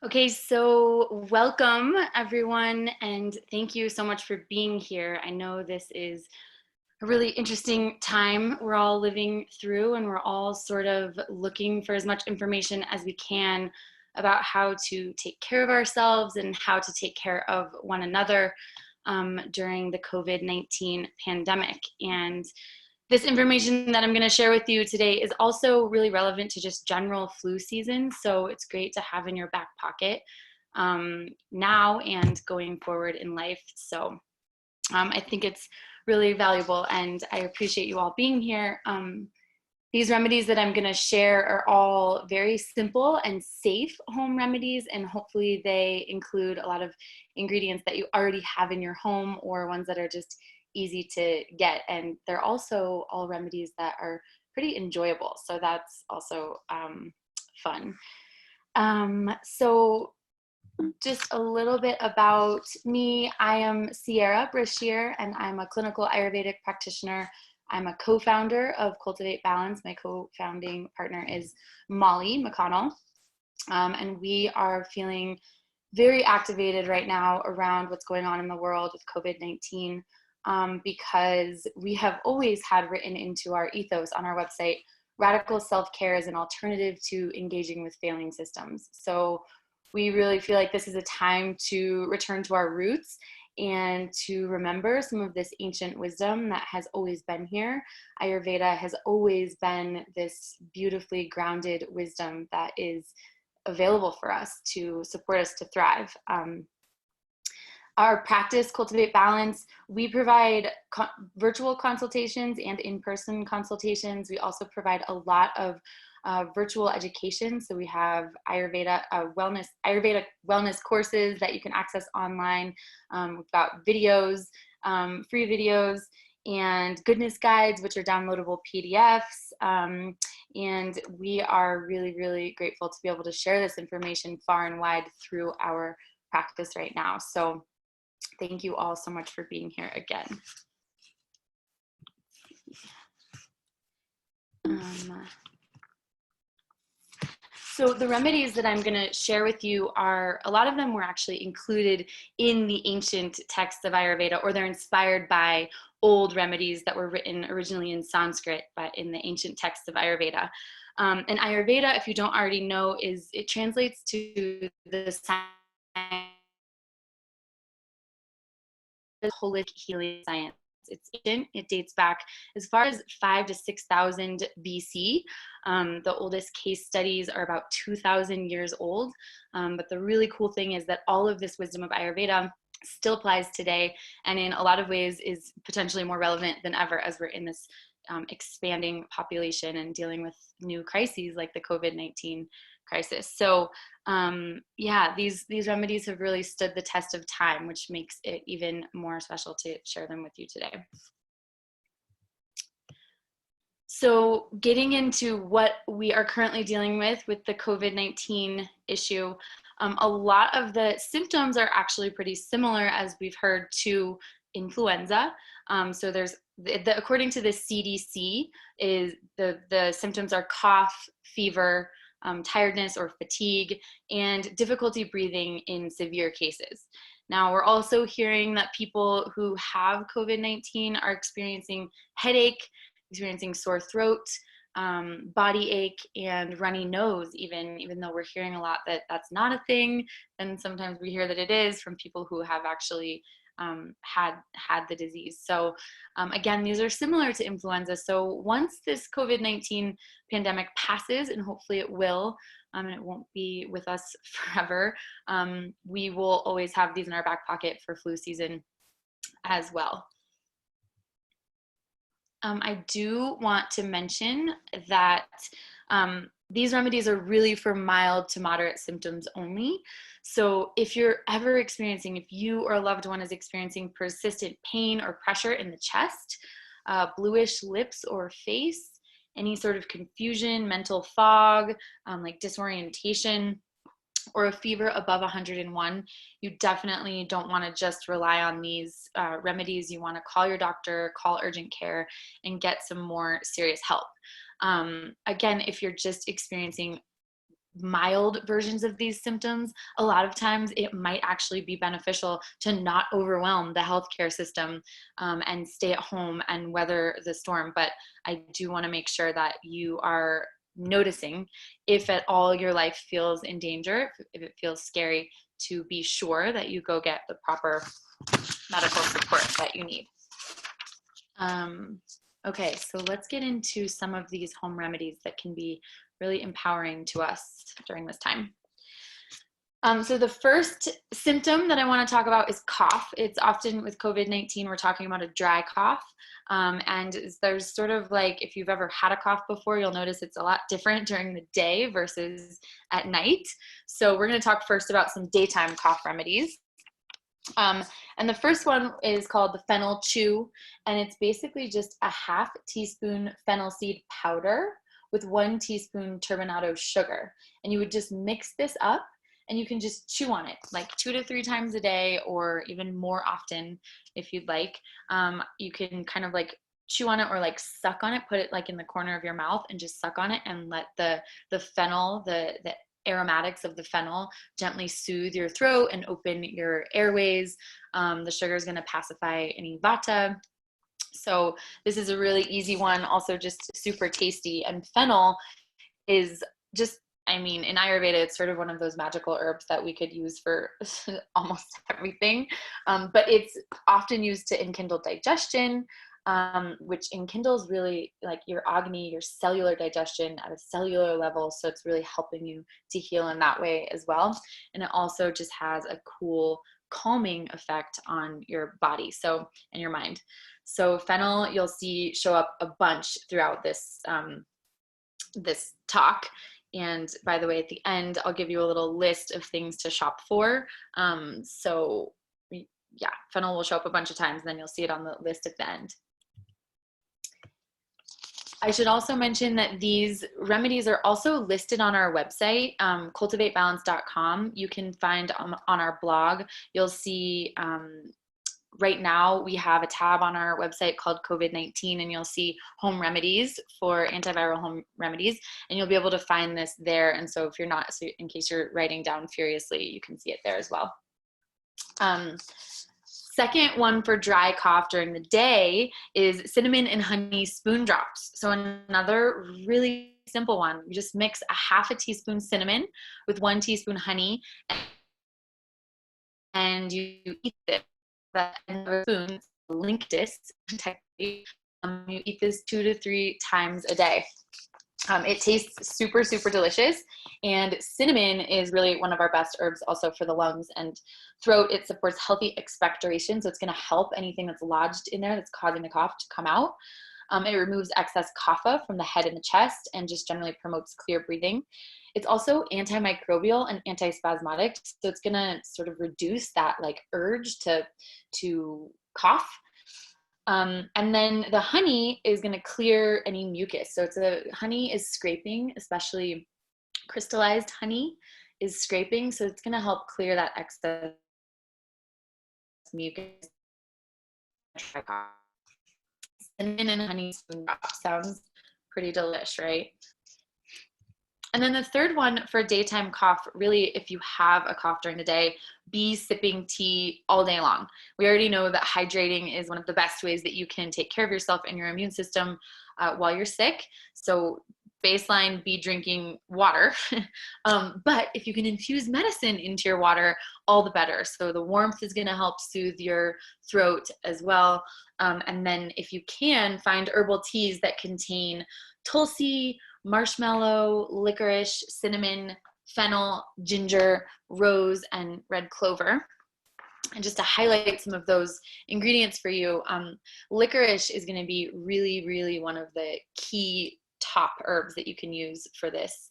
Okay, so welcome everyone, and thank you so much for being here. I know this is a really interesting time we're all living through, and we're all sort of looking for as much information as we can about how to take care of ourselves and how to take care of one another during the COVID-19 pandemic. And this information that I'm going to share with you today is also really relevant to just general flu season. So it's great to have in your back pocket now and going forward in life. So I think it's really valuable, and I appreciate you all being here. These remedies that I'm going to share are all very simple and safe home remedies, and hopefully they include a lot of ingredients that you already have in your home or ones that are just easy to get. And they're also all remedies that are pretty enjoyable, so that's also fun. So just a little bit about me. I am Sierra Brashear, and I'm a clinical Ayurvedic practitioner. I'm a co-founder of Cultivate Balance. My co-founding partner is Molly McConnell. And we are feeling very activated right now around what's going on in the world with COVID-19 because we have always had written into our ethos on our website, radical self-care is an alternative to engaging with failing systems. So we really feel like this is a time to return to our roots and to remember some of this ancient wisdom that has always been here. Ayurveda has always been this beautifully grounded wisdom that is available for us to support us to thrive. Our practice, Cultivate Balance, we provide virtual consultations and in-person consultations. We also provide a lot of virtual education. So we have Ayurveda wellness courses that you can access online. We've got videos, free videos, and goodness guides, which are downloadable PDFs. And we are really, really grateful to be able to share this information far and wide through our practice right now. So thank you all so much for being here again. So the remedies that I'm going to share with you are, a lot of them were actually included in the ancient texts of Ayurveda, or they're inspired by old remedies that were written originally in Sanskrit, but in the ancient texts of Ayurveda. And Ayurveda, if you don't already know, it translates to the science, holistic healing science. It's ancient. It dates back as far as 5,000 to 6,000 BC. The oldest case studies are about 2,000 years old. But the really cool thing is that all of this wisdom of Ayurveda still applies today, and in a lot of ways is potentially more relevant than ever as we're in this expanding population and dealing with new crises like the COVID-19 crisis. So yeah, these remedies have really stood the test of time, which makes it even more special to share them with you today. So getting into what we are currently dealing with the COVID-19 issue, a lot of the symptoms are actually pretty similar, as we've heard, to influenza. So there's, according to the CDC, is the symptoms are cough, fever, tiredness or fatigue, and difficulty breathing in severe cases. Now, we're also hearing that people who have COVID-19 are experiencing headache, experiencing sore throat, body ache, and runny nose, even though we're hearing a lot that that's not a thing. And sometimes we hear that it is from people who have actually had the disease. So again, these are similar to influenza. So once this COVID-19 pandemic passes, and hopefully it will, and it won't be with us forever, we will always have these in our back pocket for flu season as well. I do want to mention that these remedies are really for mild to moderate symptoms only. So if you're ever experiencing, if you or a loved one is experiencing persistent pain or pressure in the chest, bluish lips or face, any sort of confusion, mental fog, like disorientation, or a fever above 101, you definitely don't want to just rely on these remedies. You want to call your doctor, call urgent care, and get some more serious help. Again, if you're just experiencing mild versions of these symptoms, a lot of times it might actually be beneficial to not overwhelm the healthcare system, and stay at home and weather the storm. But I do want to make sure that you are noticing if at all your life feels in danger, if it feels scary, to be sure that you go get the proper medical support that you need. Okay, so let's get into some of these home remedies that can be really empowering to us during this time. So the first symptom that I want to talk about is cough. It's often with COVID-19, we're talking about a dry cough. And there's sort of like, if you've ever had a cough before, you'll notice it's a lot different during the day versus at night. So we're going to talk first about some daytime cough remedies. And the first one is called the Fennel Chew, and it's basically just a half teaspoon fennel seed powder with 1 teaspoon turbinado sugar. And you would just mix this up, and you can just chew on it like 2 to 3 times a day, or even more often if you'd like. You can kind of like chew on it or like suck on it, put it like in the corner of your mouth and just suck on it, and let the fennel, the aromatics of the fennel gently soothe your throat and open your airways. The sugar is going to pacify any vata. So this is a really easy one, also just super tasty. And fennel is just, I mean, in Ayurveda, it's sort of one of those magical herbs that we could use for almost everything. But it's often used to enkindle digestion, which enkindles really like your agni, your cellular digestion at a cellular level. So it's really helping you to heal in that way as well. And it also just has a cool calming effect on your body, so, and your mind. So fennel, you'll see show up a bunch throughout this, this talk. And by the way, at the end, I'll give you a little list of things to shop for. So yeah, fennel will show up a bunch of times, and then you'll see it on the list at the end. I should also mention that these remedies are also listed on our website, cultivatebalance.com. You can find on our blog, you'll see right now we have a tab on our website called COVID-19, and you'll see home remedies for antiviral home remedies, and you'll be able to find this there. And so if you're not, so in case you're writing down furiously, you can see it there as well. Second one for dry cough during the day is cinnamon and honey spoon drops. So another really simple one. You just mix a half a teaspoon cinnamon with 1 teaspoon honey, and you eat this. That spoon, linctus, technically, you eat this 2 to 3 times a day. It tastes super, super delicious, and cinnamon is really one of our best herbs also for the lungs and throat. It supports healthy expectoration, so it's going to help anything that's lodged in there that's causing the cough to come out. It removes excess kapha from the head and the chest, and just generally promotes clear breathing. It's also antimicrobial and antispasmodic, so it's going to sort of reduce that like urge to cough. And then the honey is going to clear any mucus. So honey is scraping, especially crystallized honey is scraping. So it's going to help clear that excess mucus. Cinnamon and honey spoon drop sounds pretty delish, right? And then the third one for daytime cough, really, if you have a cough during the day, be sipping tea all day long. We already know that hydrating is one of the best ways that you can take care of yourself and your immune system while you're sick. So baseline, be drinking water. But if you can infuse medicine into your water, all the better. So the warmth is going to help soothe your throat as well. And then if you can, find herbal teas that contain Tulsi, marshmallow, licorice, cinnamon, fennel, ginger, rose, and red clover. And just to highlight some of those ingredients for you, licorice is going to be really, really one of the key top herbs that you can use for this,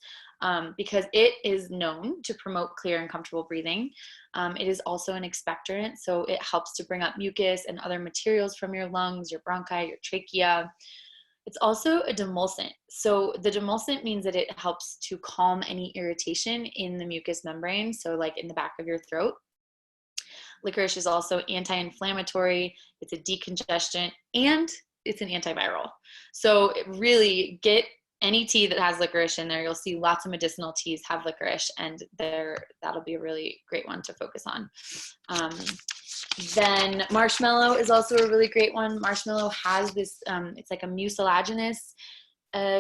because it is known to promote clear and comfortable breathing. It is also an expectorant, so it helps to bring up mucus and other materials from your lungs, your bronchi, your trachea. It's also a demulcent. So the demulcent means that it helps to calm any irritation in the mucous membrane, so like in the back of your throat. Licorice is also anti-inflammatory, it's a decongestant, and it's an antiviral. So really get any tea that has licorice in there, you'll see lots of medicinal teas have licorice, and that'll be a really great one to focus on. Then marshmallow is also a really great one. Marshmallow has this, it's like a mucilaginous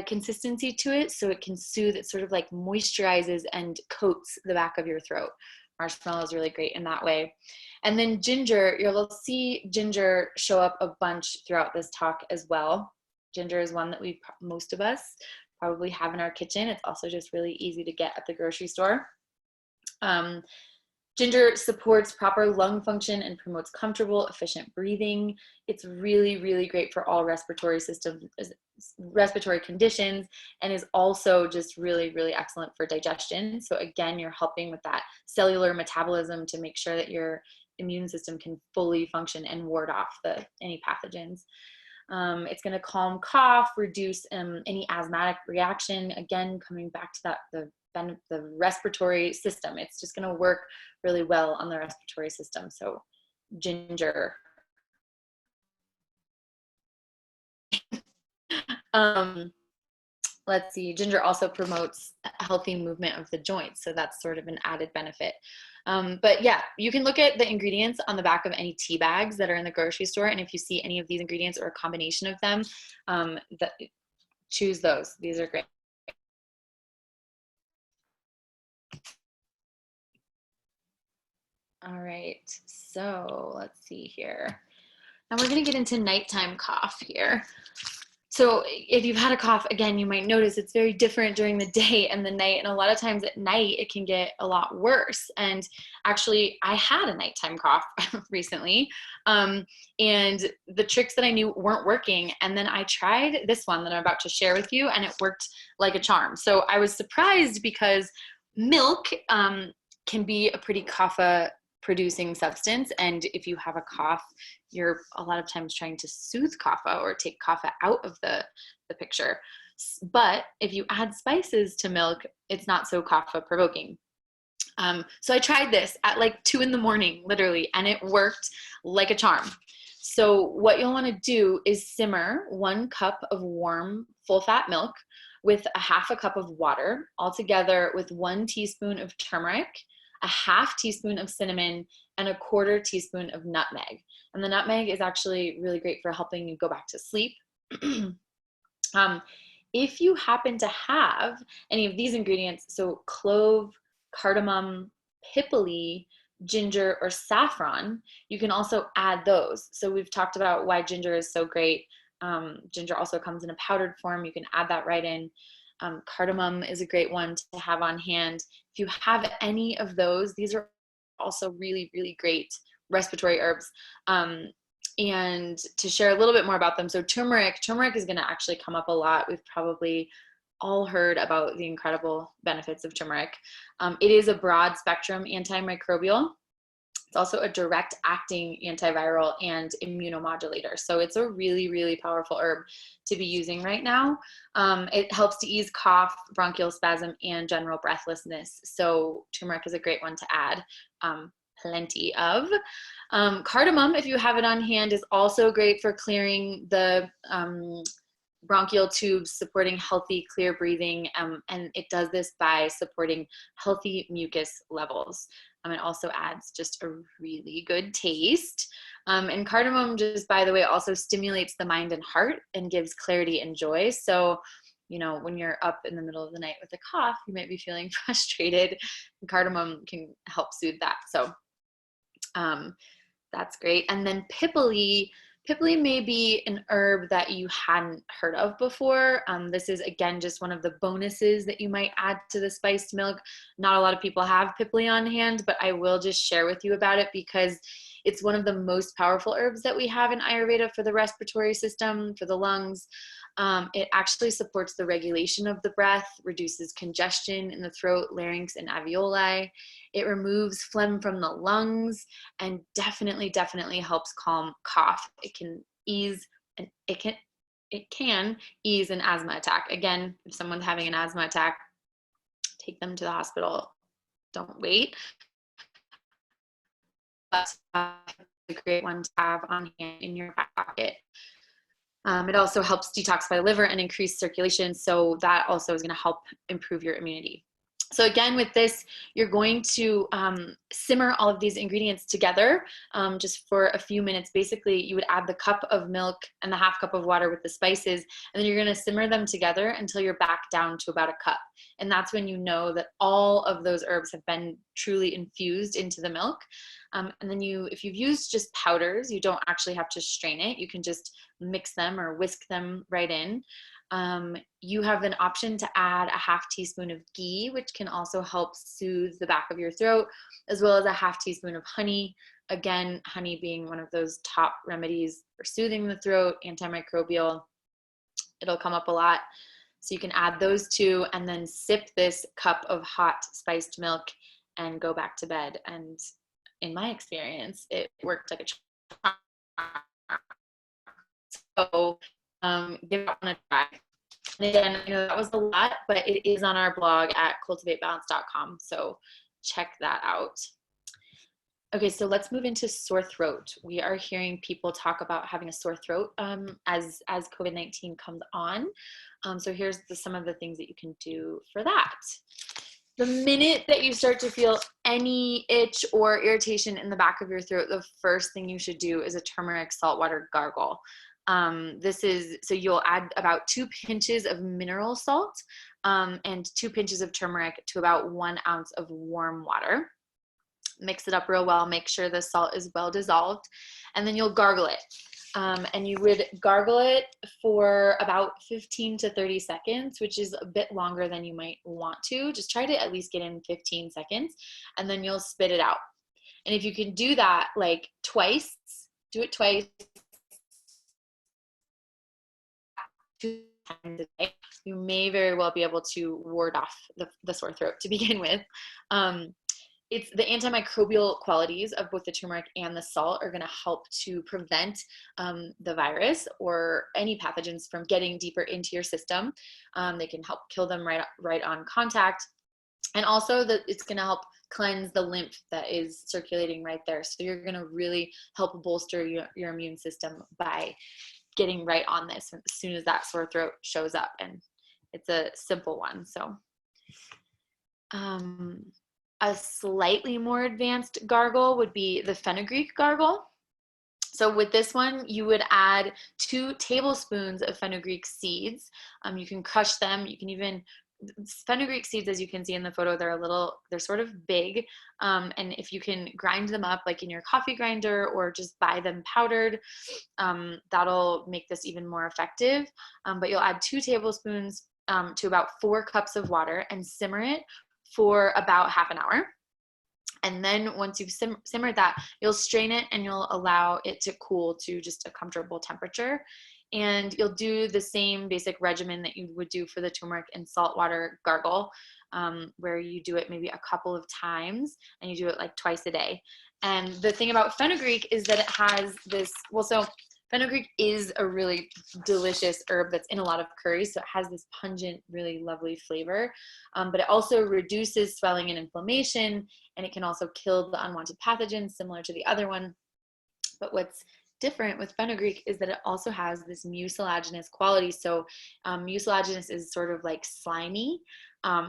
consistency to it, so it can soothe. It sort of like moisturizes and coats the back of your throat. Marshmallow is really great in that way. And then ginger, you'll see ginger show up a bunch throughout this talk as well. Ginger is one that most of us probably have in our kitchen. It's also just really easy to get at the grocery store. Ginger supports proper lung function and promotes comfortable, efficient breathing. It's really, really great for all respiratory conditions, and is also just really, really excellent for digestion. So again, you're helping with that cellular metabolism to make sure that your immune system can fully function and ward off any pathogens. It's going to calm cough, reduce any asthmatic reaction. Again, coming back to the respiratory system. It's just going to work really well on the respiratory system. So ginger. Let's see, ginger also promotes healthy movement of the joints. So that's sort of an added benefit. But yeah, you can look at the ingredients on the back of any tea bags that are in the grocery store. And if you see any of these ingredients or a combination of them, choose those. These are great. All right, so let's see here. Now we're going to get into nighttime cough here. So if you've had a cough, again, you might notice it's very different during the day and the night. And a lot of times at night, it can get a lot worse. And actually, I had a nighttime cough recently. And the tricks that I knew weren't working. And then I tried this one that I'm about to share with you, and it worked like a charm. So I was surprised because milk can be a pretty kapha-producing substance. And if you have a cough, you're a lot of times trying to soothe kapha or take kapha out of the picture. But if you add spices to milk, it's not so kapha provoking. So I tried this at like 2 a.m, literally, and it worked like a charm. So what you'll want to do is simmer 1 cup of warm full fat milk with a half a cup of water, all together with 1 teaspoon of turmeric, a half teaspoon of cinnamon, and a 1/4 teaspoon of nutmeg. And the nutmeg is actually really great for helping you go back to sleep. If you happen to have any of these ingredients, so clove, cardamom, pipali, ginger, or saffron, you can also add those. So we've talked about why ginger is so great. Ginger also comes in a powdered form. You can add that right in. Cardamom is a great one to have on hand. If you have any of those, these are also really, really great respiratory herbs. And to share a little bit more about them, so turmeric is going to actually come up a lot. We've probably all heard about the incredible benefits of turmeric. It is a broad spectrum antimicrobial. It's also a direct acting antiviral and immunomodulator. So it's a really, really powerful herb to be using right now. It helps to ease cough, bronchial spasm, and general breathlessness. So turmeric is a great one to add. Plenty of. Cardamom, if you have it on hand, is also great for clearing the bronchial tubes, supporting healthy, clear breathing, and it does this by supporting healthy mucus levels. It also adds just a really good taste. And cardamom, just by the way, also stimulates the mind and heart and gives clarity and joy. So, when you're up in the middle of the night with a cough, you might be feeling frustrated, and cardamom can help soothe that. So that's great. And then pipali may be an herb that you hadn't heard of before. This is, again, just one of the bonuses that you might add to the spiced milk. Not a lot of people have pipali on hand, but I will just share with you about it because it's one of the most powerful herbs that we have in Ayurveda for the respiratory system, for the lungs. It actually supports the regulation of the breath, reduces congestion in the throat, larynx, and alveoli. It removes phlegm from the lungs, and definitely helps calm cough. It can ease an asthma attack. Again, if someone's having an asthma attack, take them to the hospital. Don't wait. But a great one to have on hand in your back pocket. It also helps detoxify the liver and increase circulation. So that also is going to help improve your immunity. So again, with this, you're going to simmer all of these ingredients together just for a few minutes. Basically, you would add the cup of milk and the half cup of water with the spices, and then you're going to simmer them together until you're back down to about a cup. And that's when you know that all of those herbs have been truly infused into the milk. And then if you've used just powders, you don't actually have to strain it. You can just mix them or whisk them right in. You have an option to add a half teaspoon of ghee, which can also help soothe the back of your throat, as well as a half teaspoon of honey. Again, honey being one of those top remedies for soothing the throat, antimicrobial. It'll come up a lot. So you can add those two and then sip this cup of hot spiced milk and go back to bed. And in my experience, it worked like a charm. So give that one a try. And again, I know that was a lot, but it is on our blog at cultivatebalance.com. So check that out. Okay, so let's move into sore throat. We are hearing people talk about having a sore throat as COVID-19 comes on. So here's some of the things that you can do for that. The minute that you start to feel any itch or irritation in the back of your throat, the first thing you should do is a turmeric saltwater gargle. So you'll add about 2 pinches of mineral salt and 2 pinches of turmeric to about 1 ounce of warm water. Mix it up real well, make sure the salt is well dissolved, and then you'll gargle it. And you would gargle it for about 15 to 30 seconds, which is a bit longer than you might want to. Just try to at least get in 15 seconds, and then you'll spit it out. And if you can do that like twice, do it twice, 2 times a day, you may very well be able to ward off the sore throat to begin with. It's the antimicrobial qualities of both the turmeric and the salt are going to help to prevent the virus or any pathogens from getting deeper into your system. They can help kill them right on contact. And also it's going to help cleanse the lymph that is circulating right there. So you're going to really help bolster your immune system by getting right on this as soon as that sore throat shows up. And it's a simple one. So a slightly more advanced gargle would be the Fenugreek Gargle. So with this one, you would add 2 tablespoons of fenugreek seeds. You can crush them. You can even, fenugreek seeds, as you can see in the photo, they're sort of big. And if you can grind them up like in your coffee grinder or just buy them powdered, that'll make this even more effective. But you'll add 2 tablespoons to about 4 cups of water and simmer it for about half an hour. And then once you've simmered that, you'll strain it and you'll allow it to cool to just a comfortable temperature. And you'll do the same basic regimen that you would do for the turmeric and saltwater gargle, where you do it maybe a couple of times and you do it like twice a day. And the thing about fenugreek is that it has this, so fenugreek is a really delicious herb that's in a lot of curries, so it has this pungent, really lovely flavor, but it also reduces swelling and inflammation, and it can also kill the unwanted pathogens similar to the other one. But what's different with fenugreek is that it also has this mucilaginous quality. So mucilaginous is sort of like slimy,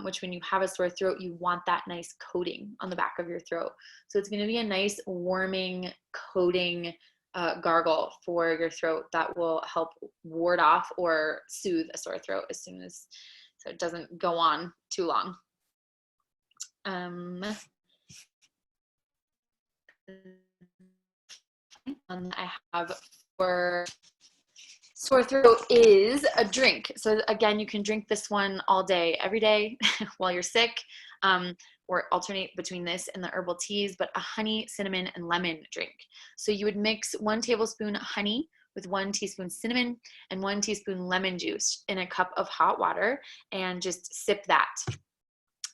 which when you have a sore throat, you want that nice coating on the back of your throat. So it's going to be a nice warming coating gargle for your throat that will help ward off or soothe a sore throat so it doesn't go on too long. I have for sore throat is a drink. So again, you can drink this one all day, every day while you're sick, or alternate between this and the herbal teas, but a honey, cinnamon, and lemon drink. So you would mix 1 tablespoon honey with 1 teaspoon cinnamon and 1 teaspoon lemon juice in a cup of hot water and just sip that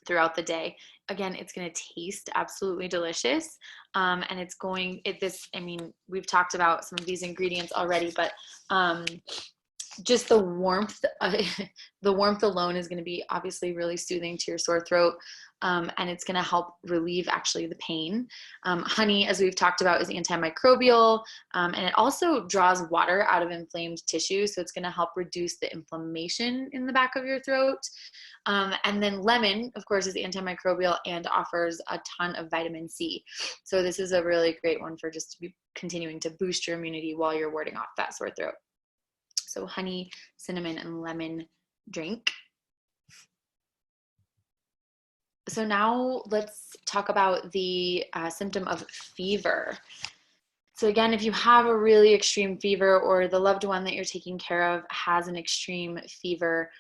throughout the day. Again, it's going to taste absolutely delicious. And we've talked about some of these ingredients already, but just the warmth, the warmth alone is going to be obviously really soothing to your sore throat, and it's going to help relieve actually the pain. Honey, as we've talked about, is antimicrobial, and it also draws water out of inflamed tissue, so it's going to help reduce the inflammation in the back of your throat. And then lemon, of course, is antimicrobial and offers a ton of vitamin C. So this is a really great one for just to be continuing to boost your immunity while you're warding off that sore throat. So honey, cinnamon, and lemon drink. So now let's talk about the symptom of fever. So again, if you have a really extreme fever, or the loved one that you're taking care of has an extreme fever,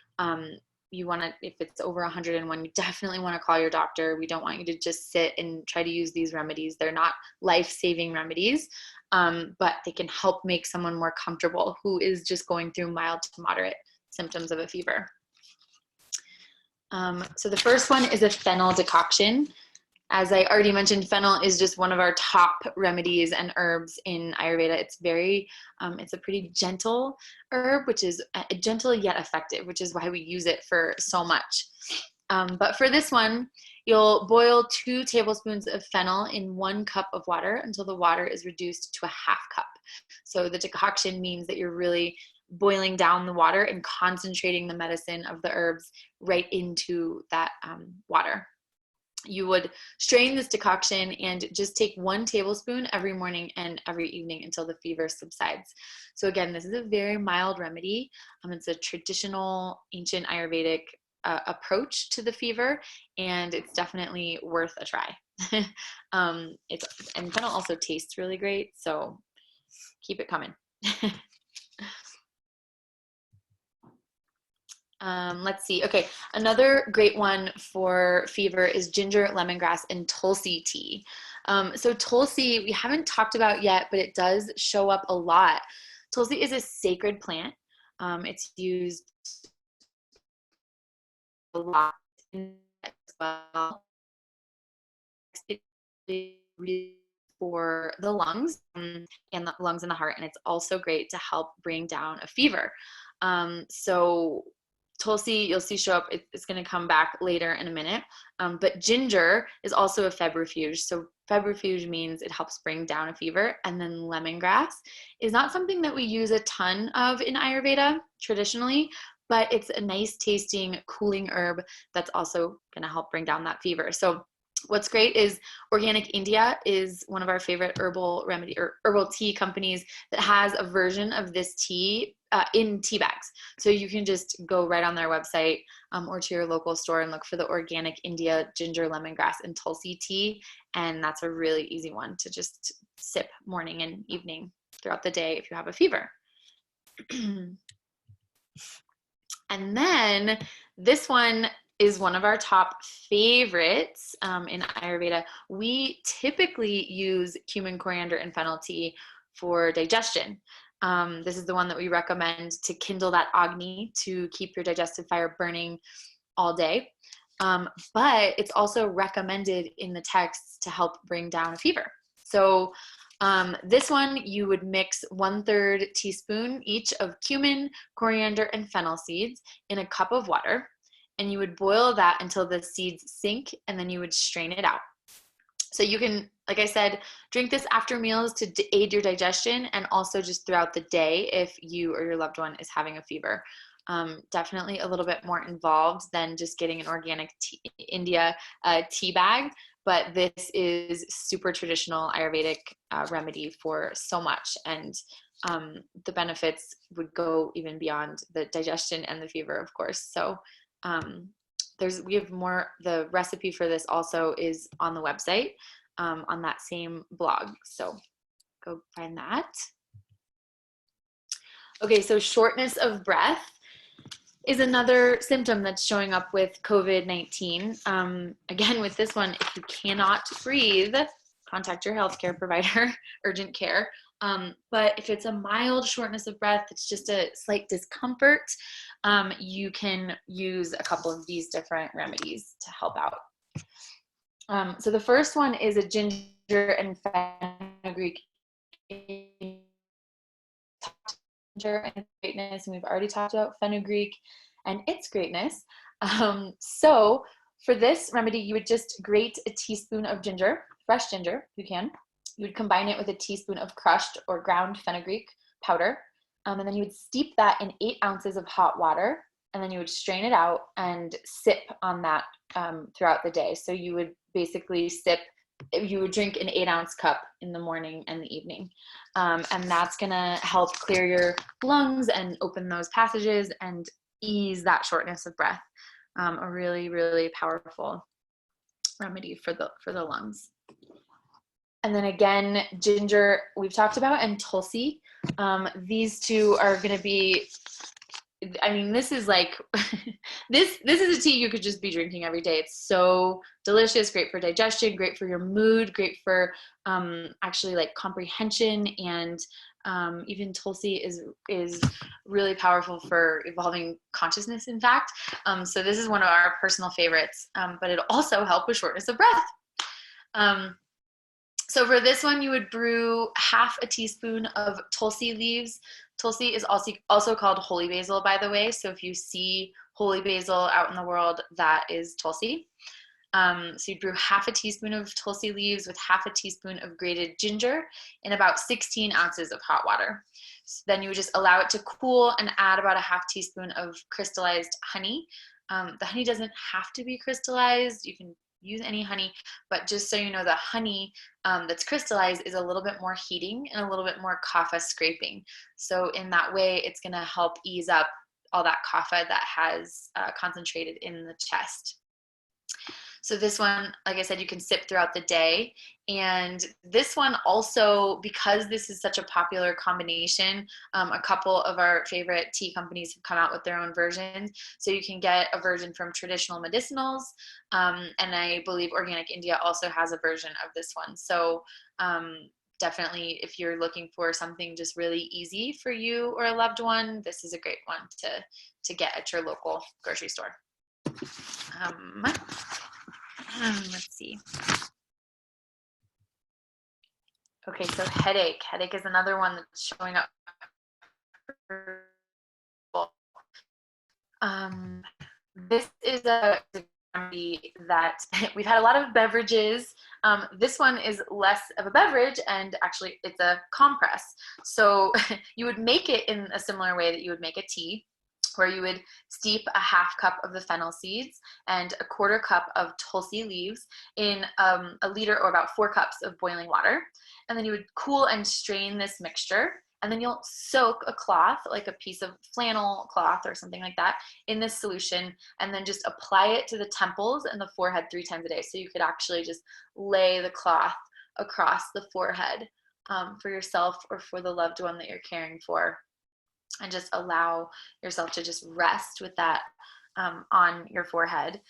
you want to, if it's over 101, you definitely want to call your doctor. We don't want you to just sit and try to use these remedies. They're not life-saving remedies, but they can help make someone more comfortable who is just going through mild to moderate symptoms of a fever. So the first one is a fennel decoction. As I already mentioned, fennel is just one of our top remedies and herbs in Ayurveda. It's very, it's a pretty gentle herb, which is gentle yet effective, which is why we use it for so much. But for this one, you'll boil 2 tablespoons of fennel in 1 cup of water until the water is reduced to a half cup. So the decoction means that you're really boiling down the water and concentrating the medicine of the herbs right into that water. You would strain this decoction and just take 1 tablespoon every morning and every evening until the fever subsides. So again, this is a very mild remedy. It's a traditional ancient Ayurvedic approach to the fever, and it's definitely worth a try. And fennel also tastes really great, so keep it coming. Let's see. Okay, another great one for fever is ginger, lemongrass, and Tulsi tea. So Tulsi, we haven't talked about yet, but it does show up a lot. Tulsi is a sacred plant. It's used a lot as well. It's really for the lungs and the lungs and the heart, and it's also great to help bring down a fever. So Tulsi, you'll see show up, it's going to come back later in a minute, but ginger is also a febrifuge. So febrifuge means it helps bring down a fever. And then lemongrass is not something that we use a ton of in Ayurveda traditionally, but it's a nice tasting cooling herb that's also going to help bring down that fever. So what's great is Organic India is one of our favorite herbal remedy or herbal tea companies that has a version of this tea in tea bags. So you can just go right on their website or to your local store and look for the Organic India ginger, lemongrass, and Tulsi tea. And that's a really easy one to just sip morning and evening throughout the day if you have a fever. And then this one is one of our top favorites in Ayurveda. We typically use cumin, coriander, and fennel tea for digestion. This is the one that we recommend to kindle that Agni, to keep your digestive fire burning all day. But it's also recommended in the texts to help bring down a fever. So this one, you would mix 1/3 teaspoon each of cumin, coriander, and fennel seeds in a cup of water. And you would boil that until the seeds sink, and then you would strain it out. So you can, like I said, drink this after meals to aid your digestion, and also just throughout the day if you or your loved one is having a fever. Definitely a little bit more involved than just getting an Organic India tea bag, but this is super traditional Ayurvedic remedy for so much, and the benefits would go even beyond the digestion and the fever, of course. So we have more, the recipe for this also is on the website, on that same blog. So go find that. Okay, so shortness of breath is another symptom that's showing up with COVID-19. Again, with this one, if you cannot breathe, contact your healthcare provider, urgent care. But if it's a mild shortness of breath, it's just a slight discomfort, you can use a couple of these different remedies to help out. So the first one is a ginger and fenugreek ginger and greatness, and we've already talked about fenugreek and its greatness. So for this remedy, you would just grate a teaspoon of ginger, fresh ginger, if you can. You would combine it with a teaspoon of crushed or ground fenugreek powder, and then you would steep that in 8 ounces of hot water, and then you would strain it out and sip on that throughout the day. So you would basically you would drink an 8-ounce cup in the morning and the evening. And that's gonna help clear your lungs and open those passages and ease that shortness of breath. A really, really powerful remedy for the lungs. And then again, ginger, we've talked about, and Tulsi. These two are gonna be, I mean, this is like, this is a tea you could just be drinking every day. It's so delicious, great for digestion, great for your mood, great for actually like comprehension, and even Tulsi is really powerful for evolving consciousness, in fact. So this is one of our personal favorites, but it'll also help with shortness of breath. So for this one, you would brew half a teaspoon of Tulsi leaves. Tulsi is also called holy basil, by the way. So if you see holy basil out in the world, that is Tulsi. So you'd brew half a teaspoon of Tulsi leaves with half a teaspoon of grated ginger in about 16 ounces of hot water. So then you would just allow it to cool and add about a half teaspoon of crystallized honey. The honey doesn't have to be crystallized. You can use any honey, but just so you know, the honey that's crystallized is a little bit more heating and a little bit more kapha scraping. So in that way, it's going to help ease up all that kapha that has concentrated in the chest. So this one, like I said, you can sip throughout the day. And this one also, because this is such a popular combination, a couple of our favorite tea companies have come out with their own versions. So you can get a version from Traditional Medicinals, and I believe Organic India also has a version of this one. So definitely, if you're looking for something just really easy for you or a loved one, this is a great one to get at your local grocery store. Let's see. Okay, so headache. Headache is another one that's showing up. This is a remedy that we've had a lot of beverages. This one is less of a beverage, and actually it's a compress. So you would make it in a similar way that you would make a tea, where you would steep a half cup of the fennel seeds and a quarter cup of Tulsi leaves in a liter or about 4 cups of boiling water. And then you would cool and strain this mixture. And then you'll soak a cloth, like a piece of flannel cloth or something like that, in this solution, and then just apply it to the temples and the forehead 3 times a day. So you could actually just lay the cloth across the forehead for yourself or for the loved one that you're caring for, and just allow yourself to just rest with that on your forehead.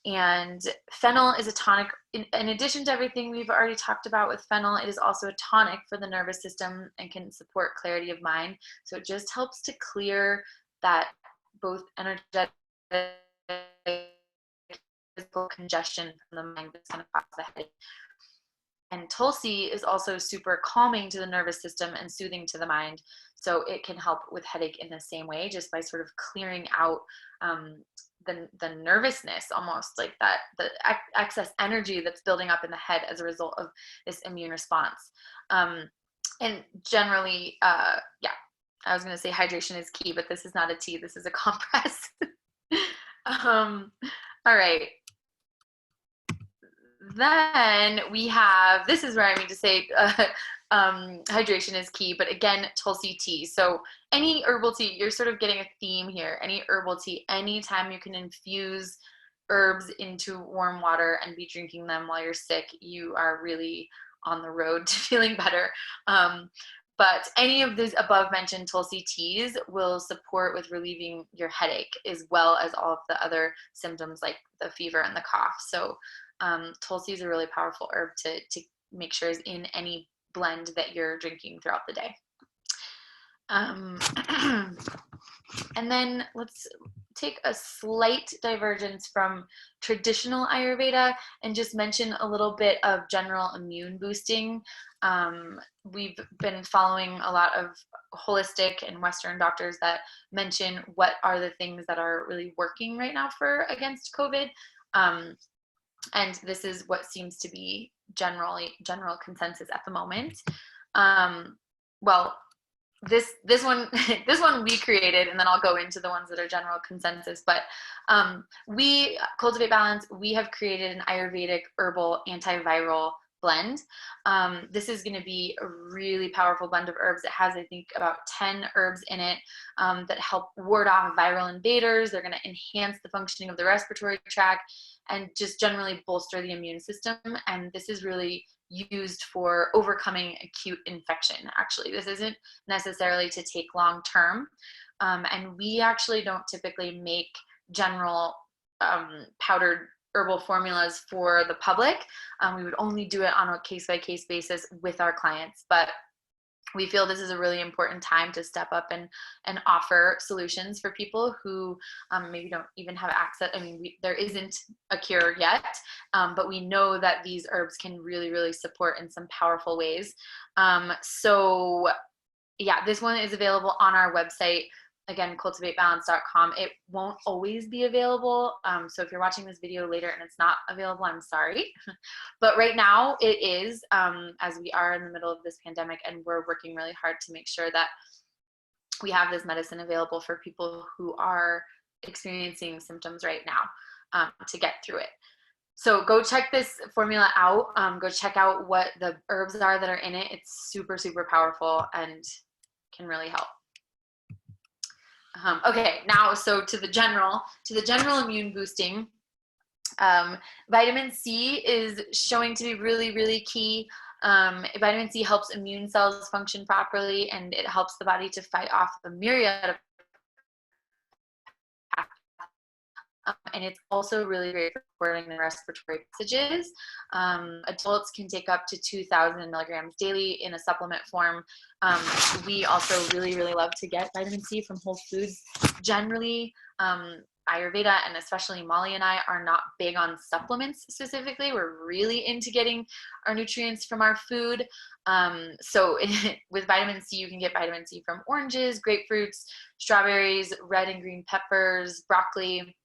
And fennel is a tonic. In addition to everything we've already talked about with fennel, it is also a tonic for the nervous system and can support clarity of mind. So it just helps to clear that both energetic physical congestion from the mind that's going to cause the headache. And Tulsi is also super calming to the nervous system and soothing to the mind. So it can help with headache in the same way, just by sort of clearing out the nervousness, almost like that, the excess energy that's building up in the head as a result of this immune response. And generally, yeah, I was going to say hydration is key, but this is not a tea. This is a compress. All right. Then we have, this is where I mean to say hydration is key, but again, Tulsi tea. So any herbal tea, you're sort of getting a theme here. Any herbal tea, anytime you can infuse herbs into warm water and be drinking them while you're sick, you are really on the road to feeling better. But any of these above mentioned Tulsi teas will support with relieving your headache, as well as all of the other symptoms like the fever and the cough. So Tulsi is a really powerful herb to make sure is in any blend that you're drinking throughout the day. And then let's take a slight divergence from traditional Ayurveda and just mention a little bit of general immune boosting. We've been following a lot of holistic and Western doctors that mention what are the things that are really working right now for against COVID. And this is what seems to be general consensus at the moment. Well, this one this one we created, and then I'll go into the ones that are general consensus. But we Cultivate Balance, we have created an Ayurvedic herbal antiviral blend. This is going to be a really powerful blend of herbs. It has, I think, about 10 herbs in it that help ward off viral invaders. They're going to enhance the functioning of the respiratory tract and just generally bolster the immune system. And this is really used for overcoming acute infection. Actually, this isn't necessarily to take long term. And we actually don't typically make general powdered herbal formulas for the public. We would only do it on a case-by-case basis with our clients, but we feel this is a really important time to step up and offer solutions for people who maybe don't even have access. I mean, there isn't a cure yet, but we know that these herbs can really, really support in some powerful ways. So yeah, this one is available on our website. Again, cultivatebalance.com. It won't always be available. So if you're watching this video later and it's not available, I'm sorry. But right now it is, as we are in the middle of this pandemic, and we're working really hard to make sure that we have this medicine available for people who are experiencing symptoms right now to get through it. So go check this formula out. Go check out what the herbs are that are in it. It's super, super powerful and can really help. Okay, now so to the general immune boosting. Vitamin C is showing to be really, really key. Vitamin C helps immune cells function properly, and it helps the body to fight off a myriad of and it's also really great for supporting the respiratory passages. Adults can take up to 2,000 milligrams daily in a supplement form. We also really, really love to get vitamin C from whole foods. Generally, Ayurveda, and especially Molly and I, are not big on supplements specifically. We're really into getting our nutrients from our food. So with vitamin C, you can get vitamin C from oranges, grapefruits, strawberries, red and green peppers, broccoli.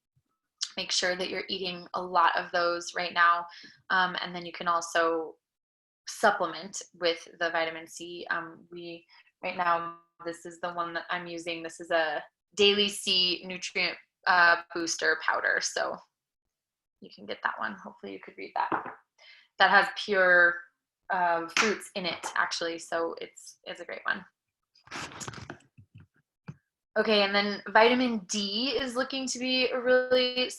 Make sure that you're eating a lot of those right now. And then you can also supplement with the vitamin C. Right now, this is the one that I'm using. This is a Daily C nutrient booster powder. So you can get that one. Hopefully you could read that. That has pure fruits in it, actually. So it's a great one. Okay, and then vitamin D is looking to be a really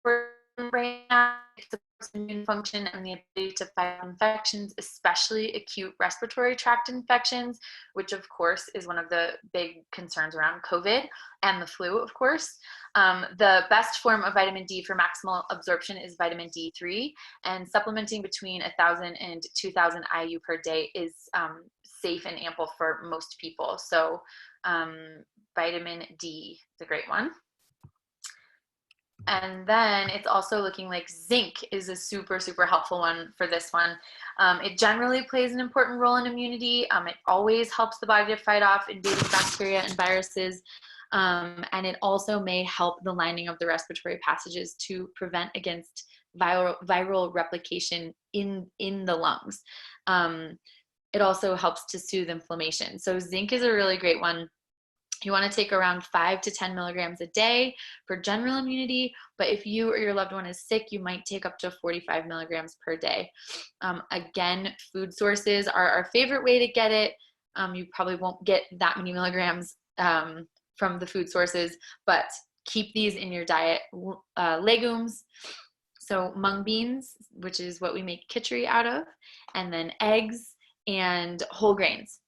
important right now. It supports immune function and the ability to fight infections, especially acute respiratory tract infections, which of course is one of the big concerns around COVID and the flu, of course. The best form of vitamin D for maximal absorption is vitamin D3, and supplementing between 1,000 and 2,000 IU per day is safe and ample for most people. So vitamin D is a great one. And then it's also looking like zinc is a super, super helpful one for this one. It generally plays an important role in immunity. It always helps the body to fight off invading bacteria and viruses. And it also may help the lining of the respiratory passages to prevent against viral replication in the lungs. It also helps to soothe inflammation. So zinc is a really great one. You want to take around 5 to 10 milligrams a day for general immunity, but if you or your loved one is sick, you might take up to 45 milligrams per day. Again, food sources are our favorite way to get it. You probably won't get that many milligrams from the food sources, but keep these in your diet. Legumes, so mung beans, which is what we make khichdi out of, and then eggs and whole grains.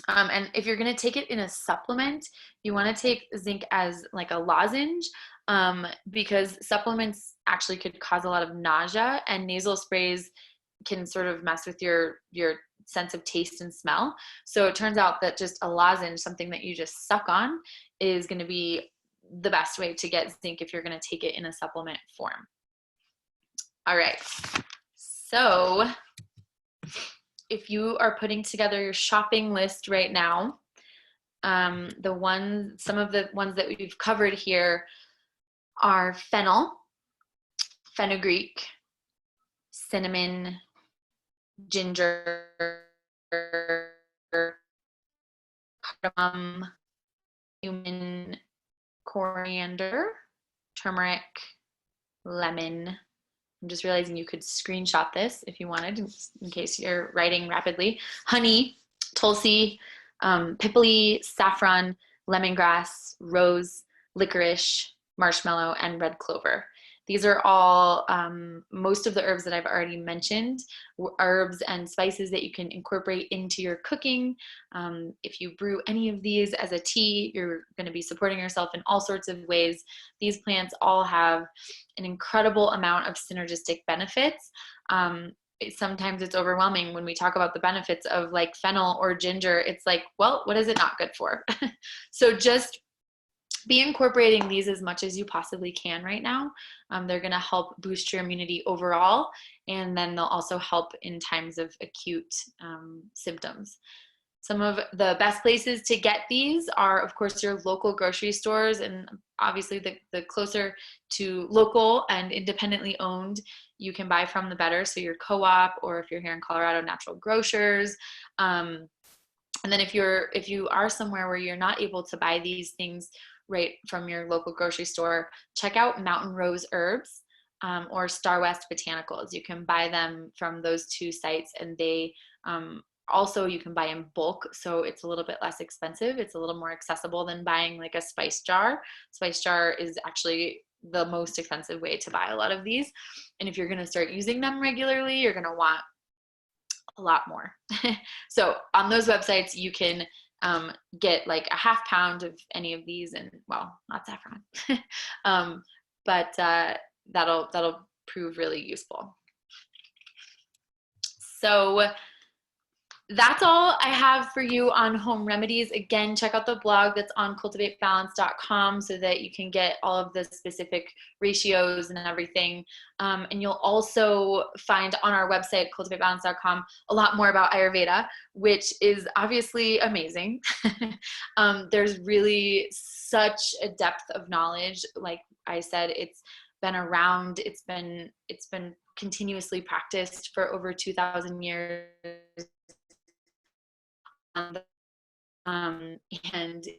And if you're going to take it in a supplement, you want to take zinc as like a lozenge, because supplements actually could cause a lot of nausea, and nasal sprays can sort of mess with your sense of taste and smell. So it turns out that just a lozenge, something that you just suck on, is going to be the best way to get zinc if you're going to take it in a supplement form. All right. So if you are putting together your shopping list right now, some of the ones that we've covered here are fennel, fenugreek, cinnamon, ginger, cardamom, cumin, coriander, turmeric, lemon. I'm just realizing you could screenshot this if you wanted, in case you're writing rapidly. Honey, Tulsi, pipali, saffron, lemongrass, rose, licorice, marshmallow, and red clover. These are all, most of the herbs that I've already mentioned, herbs and spices that you can incorporate into your cooking. If you brew any of these as a tea, you're going to be supporting yourself in all sorts of ways. These plants all have an incredible amount of synergistic benefits. Sometimes it's overwhelming when we talk about the benefits of like fennel or ginger. It's like, well, what is it not good for? So just be incorporating these as much as you possibly can right now. They're going to help boost your immunity overall, and then they'll also help in times of acute symptoms. Some of the best places to get these are, of course, your local grocery stores, and obviously the closer to local and independently owned you can buy from, the better. So your co-op, or if you're here in Colorado, natural grocers. And then if you are somewhere where you're not able to buy these things right from your local grocery store, check out Mountain Rose Herbs or Star West Botanicals. You can buy them from those two sites, and they also, you can buy in bulk, so it's a little bit less expensive. It's a little more accessible than buying like a spice jar. Spice jar is actually the most expensive way to buy a lot of these. And if you're going to start using them regularly, you're going to want a lot more. So on those websites, you can get like a half pound of any of these, and well, not saffron, but that'll prove really useful. So that's all I have for you on home remedies. Again, check out the blog that's on cultivatebalance.com so that you can get all of the specific ratios and everything. And you'll also find on our website, cultivatebalance.com, a lot more about Ayurveda, which is obviously amazing. There's really such a depth of knowledge. Like I said, it's been around, it's been continuously practiced for over 2,000 years. And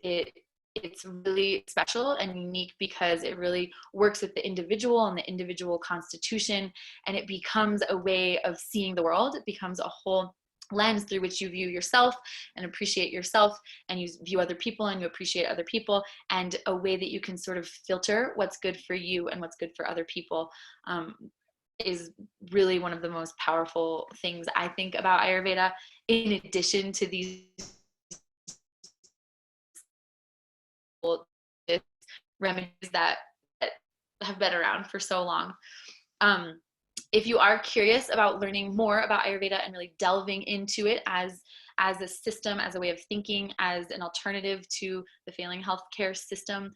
it's really special and unique because it really works with the individual and the individual constitution, and it becomes a way of seeing the world. It becomes a whole lens through which you view yourself and appreciate yourself, and you view other people and you appreciate other people, and a way that you can sort of filter what's good for you and what's good for other people. Is really one of the most powerful things I think about Ayurveda, in addition to these remedies that have been around for so long. If you are curious about learning more about Ayurveda and really delving into it as a system, as a way of thinking, as an alternative to the failing healthcare system,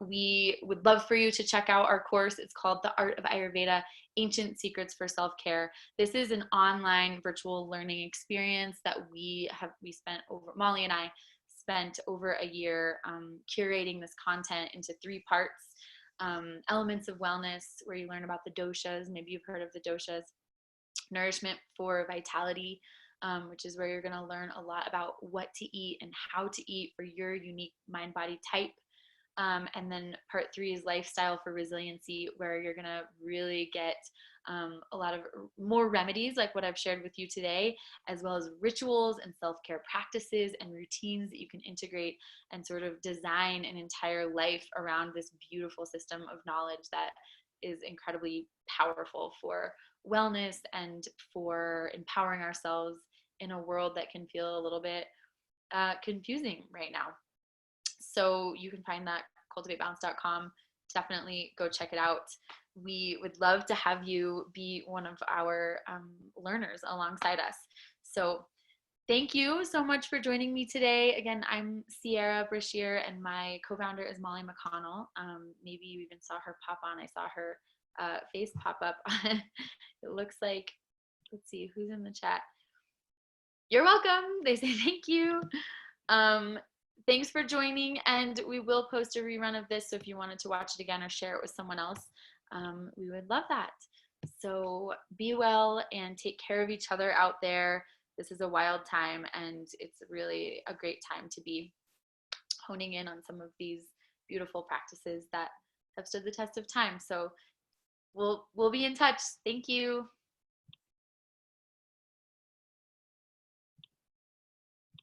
we would love for you to check out our course. It's called The Art of Ayurveda, Ancient Secrets for Self-Care. This is an online virtual learning experience that Molly and I spent over a year curating this content into 3 parts. Elements of wellness, where you learn about the doshas. Maybe you've heard of the doshas. Nourishment for vitality, which is where you're going to learn a lot about what to eat and how to eat for your unique mind-body type. And then part 3 is lifestyle for resiliency, where you're going to really get a lot of more remedies like what I've shared with you today, as well as rituals and self-care practices and routines that you can integrate and sort of design an entire life around this beautiful system of knowledge that is incredibly powerful for wellness and for empowering ourselves in a world that can feel a little bit confusing right now. So you can find that cultivatebalance.com. Definitely go check it out. We would love to have you be one of our learners alongside us. So thank you so much for joining me today. Again, I'm Sierra Brashear, and my co-founder is Molly McConnell. Maybe you even saw her pop on. I saw her face pop up. It looks like, let's see, who's in the chat? You're welcome. They say thank you. Thanks for joining, and we will post a rerun of this, so if you wanted to watch it again or share it with someone else, we would love that. So be well and take care of each other out there. This is a wild time, and it's really a great time to be honing in on some of these beautiful practices that have stood the test of time. So we'll be in touch. Thank you.